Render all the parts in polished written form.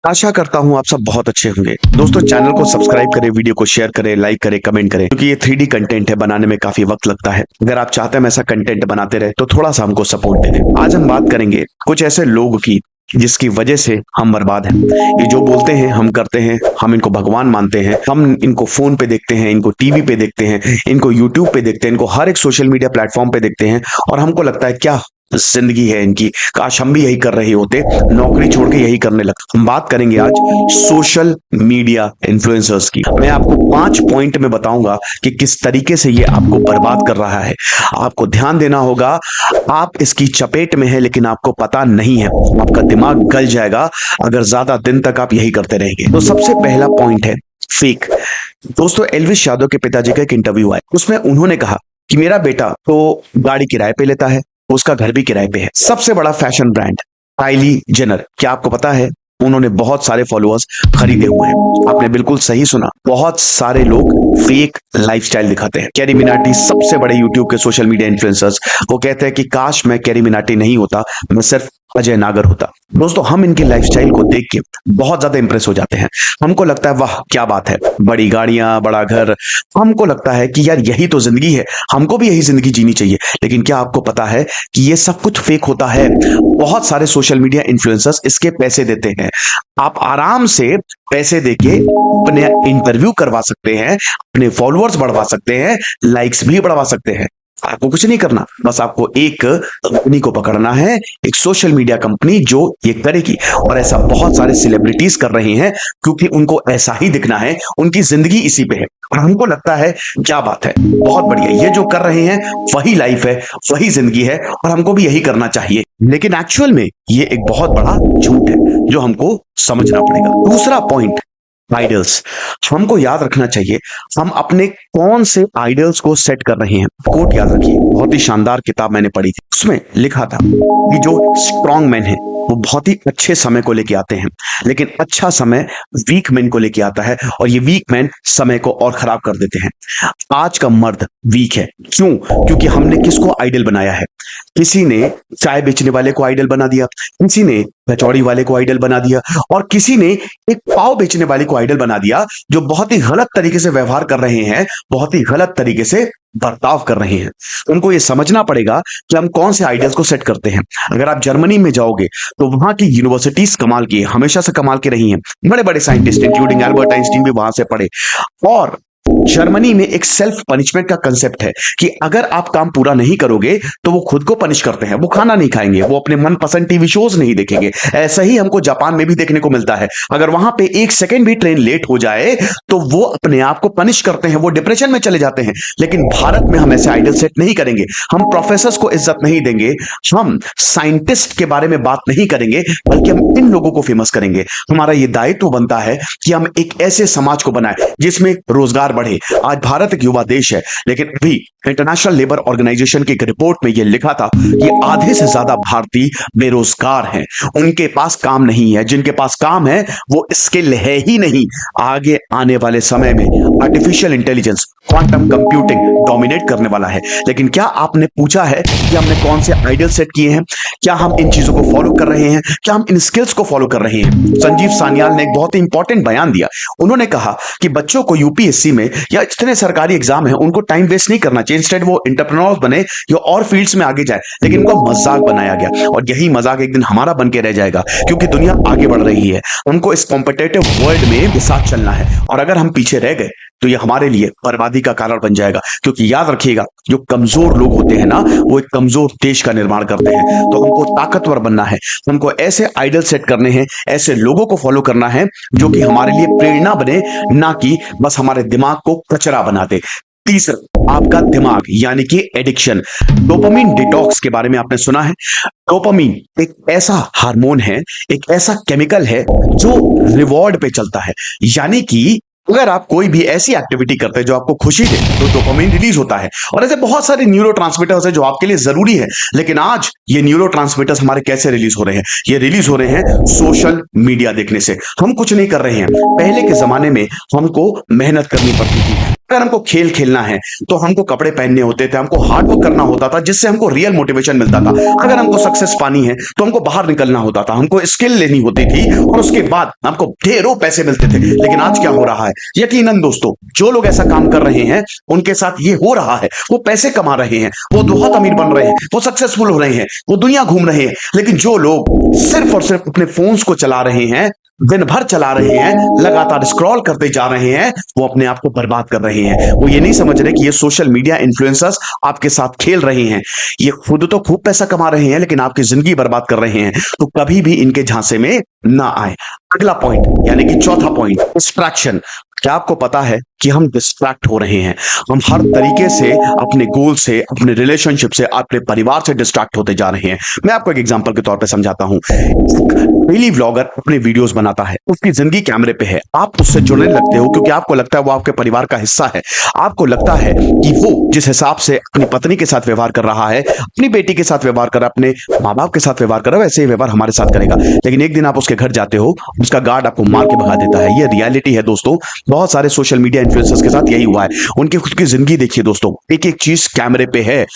आशा करता हूं आप सब बहुत अच्छे होंगे। दोस्तों चैनल को सब्सक्राइब करें, वीडियो को शेयर करें, लाइक करें, कमेंट करें, क्योंकि ये 3D कंटेंट है, बनाने में काफी वक्त लगता है। अगर आप चाहते हैं हम ऐसा कंटेंट बनाते रहे तो थोड़ा सा हमको सपोर्ट दे दें। आज हम बात करेंगे कुछ ऐसे लोगों की जिसकी वजह से हम बर्बाद हैं। ये जो बोलते हैं हम करते हैं, हम इनको भगवान मानते हैं, हम इनको फोन पे देखते हैं, इनको टीवी पे देखते हैं, इनको यूट्यूब पे देखते हैं, इनको हर एक सोशल मीडिया प्लेटफॉर्म पे देखते हैं और हमको लगता है क्या जिंदगी है इनकी, काश हम भी यही कर रहे होते, नौकरी छोड़ के यही करने लगते। हम बात करेंगे आज सोशल मीडिया इन्फ्लुएंसर्स की। मैं आपको 5 पॉइंट में बताऊंगा कि किस तरीके से ये आपको बर्बाद कर रहा है। आपको ध्यान देना होगा, आप इसकी चपेट में है लेकिन आपको पता नहीं है। आपका दिमाग गल जाएगा अगर ज्यादा दिन तक आप यही करते रहेंगे। तो सबसे पहला पॉइंट है फेक। दोस्तों एल्विस यादव के पिताजी का एक इंटरव्यू आया, उसमें उन्होंने कहा कि मेरा बेटा तो गाड़ी किराए पे लेता है, उसका घर भी किराए पे है। सबसे बड़ा फैशन ब्रांड काइली जेनर, क्या आपको पता है उन्होंने बहुत सारे फॉलोअर्स खरीदे हुए हैं? आपने बिल्कुल सही सुना, बहुत सारे लोग फेक लाइफस्टाइल दिखाते हैं। कैरी मिनाटी सबसे बड़े यूट्यूब के सोशल मीडिया इन्फ्लुएंसर्स, वो कहते हैं कि काश मैं कैरी मिनाटी नहीं होता, मैं सिर्फ अजय नागर होता। दोस्तों हम इनकी लाइफस्टाइल को देख के बहुत ज्यादा इंप्रेस हो जाते हैं। हमको लगता है वाह क्या बात है, बड़ी गाड़ियां, बड़ा घर। हमको लगता है कि यार यही तो जिंदगी है, हमको भी यही जिंदगी जीनी चाहिए। लेकिन क्या आपको पता है कि ये सब कुछ फेक होता है? बहुत सारे सोशल मीडिया इन्फ्लुएंसर्स इसके पैसे देते हैं। आप आराम से पैसे देके अपने इंटरव्यू करवा सकते हैं, अपने फॉलोअर्स बढ़वा सकते हैं, लाइक्स भी बढ़वा सकते हैं। आपको कुछ नहीं करना, बस आपको एक कंपनी को पकड़ना है, एक सोशल मीडिया कंपनी जो ये करेगी। और ऐसा बहुत सारे सेलिब्रिटीज कर रहे हैं क्योंकि उनको ऐसा ही दिखना है, उनकी जिंदगी इसी पे है। और हमको लगता है क्या बात है, बहुत बढ़िया, ये जो कर रहे हैं वही लाइफ है, वही जिंदगी है और हमको भी यही करना चाहिए। लेकिन एक्चुअल में ये एक बहुत बड़ा झूठ है जो हमको समझना पड़ेगा। दूसरा पॉइंट, आइडल्स। हमको याद रखना चाहिए हम अपने कौन से आइडल्स को सेट कर रहे हैं। कोट याद रखिए, बहुत ही शानदार किताब मैंने पढ़ी थी, उसमें लिखा था कि जो स्ट्रॉन्ग मैन है वो बहुत ही अच्छे समय को लेके आते हैं, लेकिन अच्छा समय वीक मैन को लेके आता है और ये वीक मैन समय को और खराब कर देते हैं। आज का मर्द वीक है, क्यों? क्योंकि हमने किसको आइडल बनाया है? किसी ने चाय बेचने वाले को आइडल बना दिया, किसी ने कचौड़ी वाले को आइडल बना दिया और किसी ने एक पाव बेचने वाले को आइडल बना दिया, जो बहुत ही गलत तरीके से व्यवहार कर रहे हैं, बहुत ही गलत तरीके से बर्ताव कर रहे हैं। उनको यह समझना पड़ेगा कि हम कौन से आइडियल्स को सेट करते हैं। अगर आप जर्मनी में जाओगे तो वहां की यूनिवर्सिटीज कमाल की है, हमेशा से कमाल की रही हैं। बड़े बड़े साइंटिस्ट इंक्लूडिंग एल्बर्ट आइंस्टीन भी वहां से पढ़े। और जर्मनी में एक सेल्फ पनिशमेंट का कंसेप्ट है कि अगर आप काम पूरा नहीं करोगे तो वो खुद को पनिश करते हैं। वो खाना नहीं खाएंगे, वो अपने मनपसंद टीवी शोज नहीं देखेंगे। ऐसा ही हमको जापान में भी देखने को मिलता है। अगर वहां पे 1 सेकंड भी ट्रेन लेट हो जाए तो वो अपने आप को पनिश करते हैं, वो डिप्रेशन में चले जाते हैं। लेकिन भारत में हम ऐसे आइडल सेट नहीं करेंगे, हम प्रोफेसर्स को इज्जत नहीं देंगे, हम साइंटिस्ट के बारे में बात नहीं करेंगे, बल्कि हम इन लोगों को फेमस करेंगे। हमारा यह दायित्व बनता है कि हम एक ऐसे समाज को बनाए जिसमें रोजगार बढ़े। आज भारत एक युवा देश है, लेकिन अभी इंटरनेशनल लेबर ऑर्गेनाइजेशन की एक रिपोर्ट में यह लिखा था कि आधे से ज्यादा भारतीय बेरोजगार हैं, उनके पास काम नहीं है। जिनके पास काम है वो स्किल है ही नहीं। आगे आने वाले समय में artificial intelligence, quantum computing dominate करने वाला है। लेकिन क्या आपने पूछा है कि हमने कौन से आइडियल सेट किए हैं? क्या हम इन चीजों को फॉलो कर रहे हैं? क्या हम इन स्किल्स को फॉलो कर रहे हैं? संजीव सान्याल ने एक बहुत ही इंपॉर्टेंट बयान दिया। उन्होंने कहा कि बच्चों को यूपीएससी में या जितने सरकारी एग्जाम है उनको टाइम वेस्ट नहीं करना चाहिए, इंस्टेड वो एंटरप्रेन्योर्स बने या और फील्ड्स में आगे जाए। लेकिन उनको मजाक बनाया गया और यही मजाक एक दिन हमारा बन के रह जाएगा, क्योंकि दुनिया आगे बढ़ रही है। हमको इस कॉम्पिटेटिव वर्ल्ड में साथ चलना है और अगर हम पीछे रह गए तो ये हमारे लिए बर्बादी का कारण बन जाएगा। क्योंकि याद रखिएगा, जो कमजोर लोग होते हैं ना, वो एक कमजोर देश का निर्माण करते हैं। तो हमको ताकतवर बनना है, हमको ऐसे आइडल सेट करने हैं, ऐसे लोगों को फॉलो करना है जो कि हमारे लिए प्रेरणा बने, ना कि बस हमारे दिमाग को कचरा बना दे। तीसरा, आपका दिमाग यानी कि एडिक्शन। डोपामिन डिटॉक्स के बारे में आपने सुना है? डोपामिन एक ऐसा हार्मोन है, एक ऐसा केमिकल है जो रिवॉर्ड पे चलता है। यानी कि अगर आप कोई भी ऐसी एक्टिविटी करते हैं जो आपको खुशी दे तो डोपामिन रिलीज होता है। और ऐसे बहुत सारे न्यूरोट्रांसमीटर्स हैं जो आपके लिए जरूरी है। लेकिन आज ये न्यूरोट्रांसमीटर्स हमारे कैसे रिलीज हो रहे हैं? ये रिलीज हो रहे हैं सोशल मीडिया देखने से। हम कुछ नहीं कर रहे हैं। पहले के जमाने में हमको मेहनत करनी पड़ती थी, अगर हमको खेल खेलना है तो हमको कपड़े पहनने होते थे, हमको हार्ड वर्क करना होता था, जिससे हमको रियल मोटिवेशन मिलता था। अगर हमको सक्सेस पानी है तो हमको बाहर निकलना होता था, हमको स्किल लेनी होती थी और उसके बाद हमको ढेरों पैसे मिलते थे। लेकिन आज क्या हो रहा है? यकीनन दोस्तों, जो लोग ऐसा काम कर रहे हैं उनके साथ ये हो रहा है। वो पैसे कमा रहे हैं, वो बहुत अमीर बन रहे हैं, वो सक्सेसफुल हो रहे हैं, वो दुनिया घूम रहे हैं। लेकिन जो लोग सिर्फ और सिर्फ अपने फोन्स को चला रहे हैं, दिन भर चला रहे हैं, लगातार स्क्रॉल करते जा रहे हैं, वो अपने आप को बर्बाद कर रहे हैं। वो ये नहीं समझ रहे कि ये सोशल मीडिया इन्फ्लुएंसर्स आपके साथ खेल रहे हैं। ये खुद तो खूब पैसा कमा रहे हैं लेकिन आपकी जिंदगी बर्बाद कर रहे हैं। तो कभी भी इनके झांसे में ना आए। अगला पॉइंट यानी कि चौथा पॉइंट, डिस्ट्रैक्शन। क्या आपको पता है कि हम डिस्ट्रैक्ट हो रहे हैं? हम हर तरीके से अपने गोल से, अपने रिलेशनशिप से, अपने परिवार से डिस्ट्रैक्ट होते जा रहे हैं। मैं आपको एक एग्जांपल के तौर पे समझाता हूं। डेली व्लॉगर अपने वीडियोस बनाता है, उसकी जिंदगी कैमरे पे है, आप उससे जुड़ने लगते हो क्योंकि आपको लगता है वो आपके परिवार का हिस्सा है। आपको लगता है कि वो जिस हिसाब से अपनी पत्नी के साथ व्यवहार कर रहा है, अपनी बेटी के साथ व्यवहार कर रहा है, अपने माँ बाप के साथ व्यवहार कर रहा है, वैसे ही व्यवहार हमारे साथ करेगा। लेकिन एक दिन आप उसके घर जाते हो, उसका गार्ड आपको मार के भगा देता है। ये रियलिटी है दोस्तों। बहुत सारे सोशल मीडिया इन्फ्लुएंसर्स के साथ यही हुआ है। उनकी खुद की जिंदगी देखिए दोस्तों, एक एक चीज कैमरे पे है।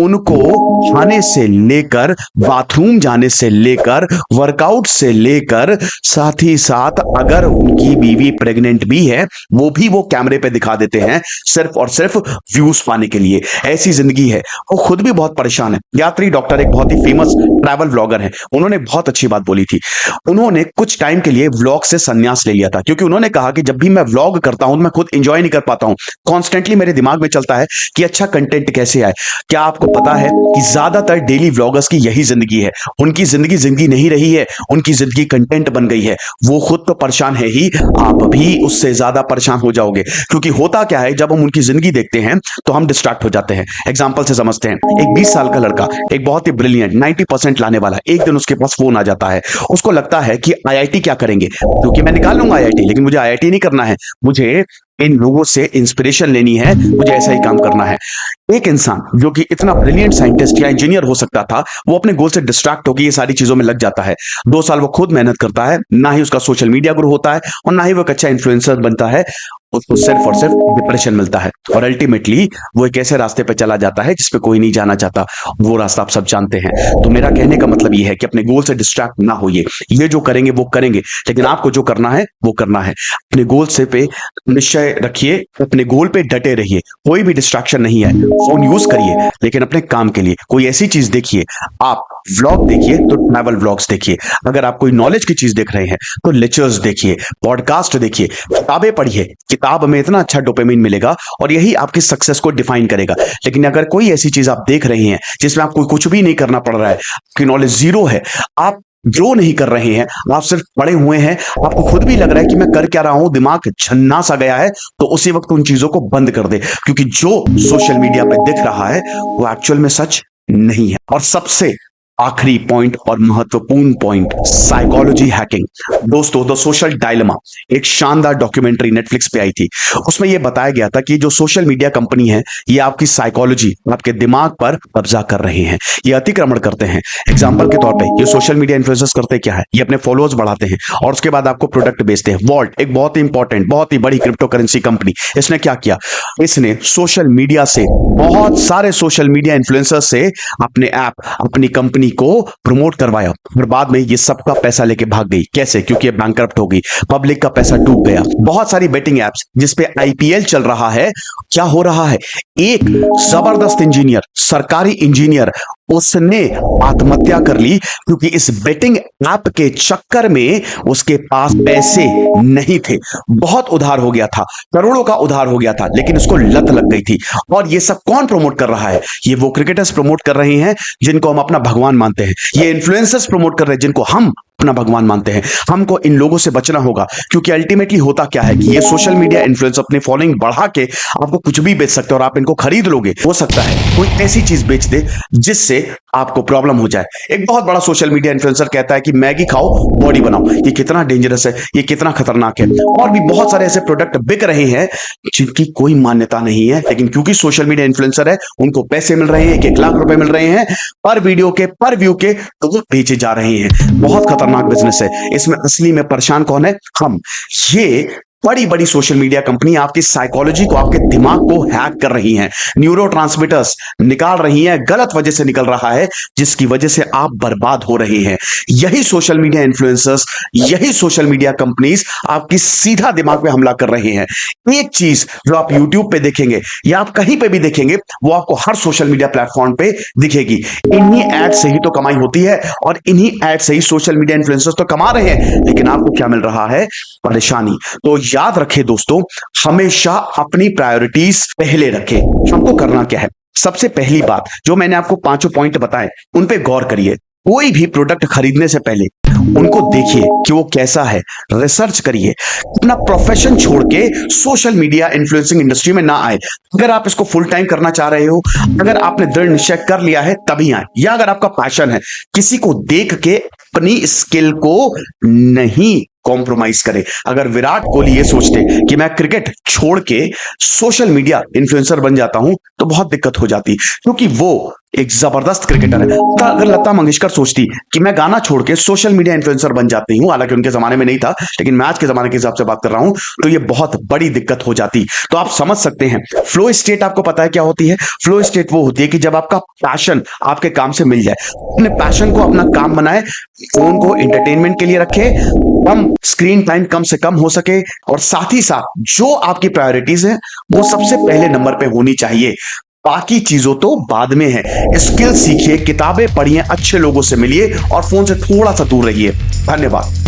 उनको खाने से लेकर, बाथरूम जाने से लेकर, वर्कआउट से लेकर, साथ ही साथ अगर उनकी बीवी प्रेग्नेंट भी है वो भी वो कैमरे पे दिखा देते हैं, सिर्फ और सिर्फ व्यूज पाने के लिए। ऐसी जिंदगी है। वो खुद भी बहुत परेशान है। यात्री डॉक्टर एक बहुत ही फेमस ट्रैवल व्लॉगर है, उन्होंने बहुत अच्छी बात बोली थी। उन्होंने कुछ टाइम के लिए व्लॉग से संन्यास ले लिया था क्योंकि उन्होंने कहा कि जब भी मैं व्लॉग करता हूं मैं खुद एंजॉय नहीं कर पाता हूं। कॉन्स्टेंटली मेरे दिमाग में चलता है कि अच्छा कंटेंट कैसे आए। क्या आपको पता है कि ज्यादातर डेली व्लॉगर्स की यही जिंदगी है? उनकी जिंदगी नहीं रही है, उनकी जिंदगी कंटेंट बन गई है। वो खुद तो परेशान है ही, आप भी उससे ज्यादा परेशान हो जाओगे। क्योंकि होता क्या है, जब हम उनकी जिंदगी देखते हैं तो हम डिस्ट्रैक्ट हो जाते हैं। एग्जाम्पल से समझते हैं। एक 20 साल का लड़का, एक बहुत ही ब्रिलियंट 90% लाने वाला, एक दिन उसके पास फोन आ जाता है। उसको लगता है कि आईआईटी क्या करेंगे, क्योंकि मैं निकाल लूंगा आईआईटी, लेकिन मुझे आईआईटी नहीं करना है, मुझे इन लोगों से इंस्पिरेशन लेनी है, मुझे ऐसा ही काम करना है। एक इंसान जो कि इतना ब्रिलियंट साइंटिस्ट या इंजीनियर हो सकता था, वो अपने गोल से डिस्ट्रैक्ट होकर ये सारी चीजों में लग जाता है। 2 साल वो खुद मेहनत करता है, ना ही उसका सोशल मीडिया ग्रो होता है और ना ही वो एक अच्छा इन्फ्लुएंसर बनता है। उसको सिर्फ और सिर्फ डिप्रेशन मिलता है और अल्टीमेटली वो एक ऐसे रास्ते पे चला जाता है जिसपे कोई नहीं जाना चाहता। वो रास्ता आप सब जानते हैं। तो मेरा कहने का मतलब ये है कि अपने गोल से डिस्ट्रैक्ट ना होइए। ये जो करेंगे वो करेंगे, लेकिन आपको जो करना है वो करना है। अपने गोल से पे निश्चय रखिए, अपने गोल पे डटे रहिए। कोई भी डिस्ट्रैक्शन नहीं है। फोन यूज करिए लेकिन अपने काम के लिए। कोई ऐसी चीज देखिए, आप व्लॉग देखिए तो ट्रैवल व्लॉग्स देखिए। अगर आप कोई नॉलेज की चीज देख रहे हैं तो लेक्चर्स देखिए, पॉडकास्ट देखिए, किताबें पढ़िए। किताब में इतना अच्छा डोपामिन मिलेगा और यही आपकी सक्सेस को डिफाइन करेगा। लेकिन अगर कोई ऐसी चीज आप देख रहे हैं जिसमें आपको कुछ भी नहीं करना पड़ रहा है, आपकी नॉलेज जीरो है, आप जो नहीं कर रहे हैं, आप सिर्फ पड़े हुए हैं, आपको खुद भी लग रहा है कि मैं कर क्या रहा हूं, दिमाग छन्ना सा गया है, तो उसी वक्त उन चीजों को बंद कर दे। क्योंकि जो सोशल मीडिया पे दिख रहा है वो एक्चुअल में सच नहीं है। और सबसे आखिरी पॉइंट और महत्वपूर्ण पॉइंट, साइकोलॉजी हैकिंग। दोस्तों, द सोशल डायलेमा एक शानदार डॉक्यूमेंट्री नेटफ्लिक्स पे आई थी। उसमें यह बताया गया था कि जो सोशल मीडिया कंपनी है ये आपकी साइकोलॉजी, आपके दिमाग पर कब्जा कर रहे हैं, ये अतिक्रमण करते हैं। एग्जांपल के तौर पे ये सोशल मीडिया इन्फ्लुएंसर्स करते क्या है, ये अपने फॉलोअर्स बढ़ाते हैं और उसके बाद आपको प्रोडक्ट बेचते हैं। वॉल्ट एक बहुत ही इंपॉर्टेंट, बहुत ही बड़ी क्रिप्टो करेंसी कंपनी, इसने क्या किया, इसने सोशल मीडिया से, बहुत सारे सोशल मीडिया इन्फ्लुएंसर्स से अपने ऐप, अपनी कंपनी को प्रमोट करवाया और बाद में ये सबका पैसा लेके भाग गई। कैसे? क्योंकि ये बैंकरप्ट हो गई, पब्लिक का पैसा डूब गया। बहुत सारी बेटिंग एप्स जिसपे आईपीएल चल रहा है, क्या हो रहा है, एक जबरदस्त इंजीनियर, सरकारी इंजीनियर, उसने आत्महत्या कर ली क्योंकि इस बेटिंग ऐप के चक्कर में उसके पास पैसे नहीं थे। बहुत उधार हो गया था, करोड़ों का उधार हो गया था, लेकिन उसको लत लग गई थी। और ये सब कौन प्रमोट कर रहा है? ये वो क्रिकेटर्स प्रमोट कर रहे हैं जिनको हम अपना भगवान मानते हैं। ये इन्फ्लुएंसर्स प्रमोट कर रहे हैं जिनको हम अपना भगवान मानते हैं। हमको इन लोगों से बचना होगा क्योंकि अल्टीमेटली होता क्या है कि ये सोशल मीडिया इन्फ्लुएंस अपनी फॉलोइंग बढ़ा के आपको कुछ भी बेच सकते हैं और आप इनको खरीद लोगे। हो सकता है कोई ऐसी चीज बेच दे जिससे आपको प्रॉब्लम हो जाए। एक बहुत बड़ा सोशल मीडिया इन्फ्लुएंसर कहता है कि मैगी खाओ, बॉडी बनाओ। ये कितना डेंजरस है, ये कितना खतरनाक है। और भी बहुत सारे ऐसे प्रोडक्ट बिक रहे हैं जिनकी कोई मान्यता नहीं है, लेकिन क्योंकि सोशल मीडिया इन्फ्लुएंसर है, उनको पैसे मिल रहे हैं, 1-1 लाख रुपए मिल रहे हैं पर वीडियो के, पर व्यू के, तो वो बेचे जा रहे हैं। बहुत खतरनाक बिजनेस है। इसमें असली में परेशान कौन है? हम। ये बड़ी बड़ी सोशल मीडिया कंपनी आपकी साइकोलॉजी को, आपके दिमाग को हैक कर रही हैं, न्यूरोट्रांसमीटर्स निकाल रही हैं, गलत वजह से निकल रहा है, जिसकी वजह से आप बर्बाद हो रहे हैं। यही सोशल मीडिया इन्फ्लुएंसर्स, यही सोशल मीडिया कंपनीज आपकी सीधा दिमाग पे हमला कर रहे हैं। एक चीज जो आप यूट्यूब पे देखेंगे या आप कहीं पे भी देखेंगे, वो आपको हर सोशल मीडिया प्लेटफॉर्म पे दिखेगी। इन्हीं एड से ही तो कमाई होती है और इन्हीं एड से ही सोशल मीडिया इन्फ्लुएंसर्स तो कमा रहे हैं, लेकिन आपको क्या मिल रहा है? परेशानी। तो याद रखें दोस्तों, हमेशा अपनी प्रायोरिटीज पहले रखें। हमको करना क्या है? सबसे पहली बात, जो मैंने आपको 5 पॉइंट बताए, उन पे गौर करिए। कोई भी प्रोडक्ट खरीदने से पहले उनको देखिए कि वो कैसा है, रिसर्च करिए। अपना प्रोफेशन छोड़ के सोशल मीडिया इन्फ्लुएंसिंग इंडस्ट्री में ना आए। अगर आप इसको फुल टाइम करना चाह रहे हो, अगर आपने दृढ़ निश्चय कर लिया है, तभी आए। या अगर आपका पैशन है, किसी को देख के अपनी स्किल को नहीं कॉम्प्रोमाइज करें। अगर विराट कोहली ये सोचते कि मैं क्रिकेट छोड़ के सोशल मीडिया इन्फ्लुएंसर बन जाता हूं, तो बहुत दिक्कत हो जाती, क्योंकि वो एक जबरदस्त क्रिकेटर है। तो अगर लता मंगेशकर सोचती कि मैं गाना छोड़ के सोशल मीडिया इन्फ्लुएंसर बन जाती हूं, हालांकि उनके जमाने में नहीं था, लेकिन मैं आज के जमाने के हिसाब से बात कर रहा हूं, तो ये बहुत बड़ी दिक्कत हो जाती। तो आप समझ सकते हैं, फ्लो स्टेट आपको पता है क्या होती है? फ्लो स्टेट वो होती है कि जब आपका पैशन आपके काम से मिल जाए, अपने पैशन को अपना काम बनाए, फोन को एंटरटेनमेंट के लिए रखे, कम स्क्रीन टाइम कम से कम हो सके, और साथ ही साथ जो आपकी प्रायोरिटीज है वो सबसे पहले नंबर पे होनी चाहिए। बाकी चीजों तो बाद में है। स्किल सीखिए, किताबें पढ़िए, अच्छे लोगों से मिलिए और फोन से थोड़ा सा दूर रहिए। धन्यवाद।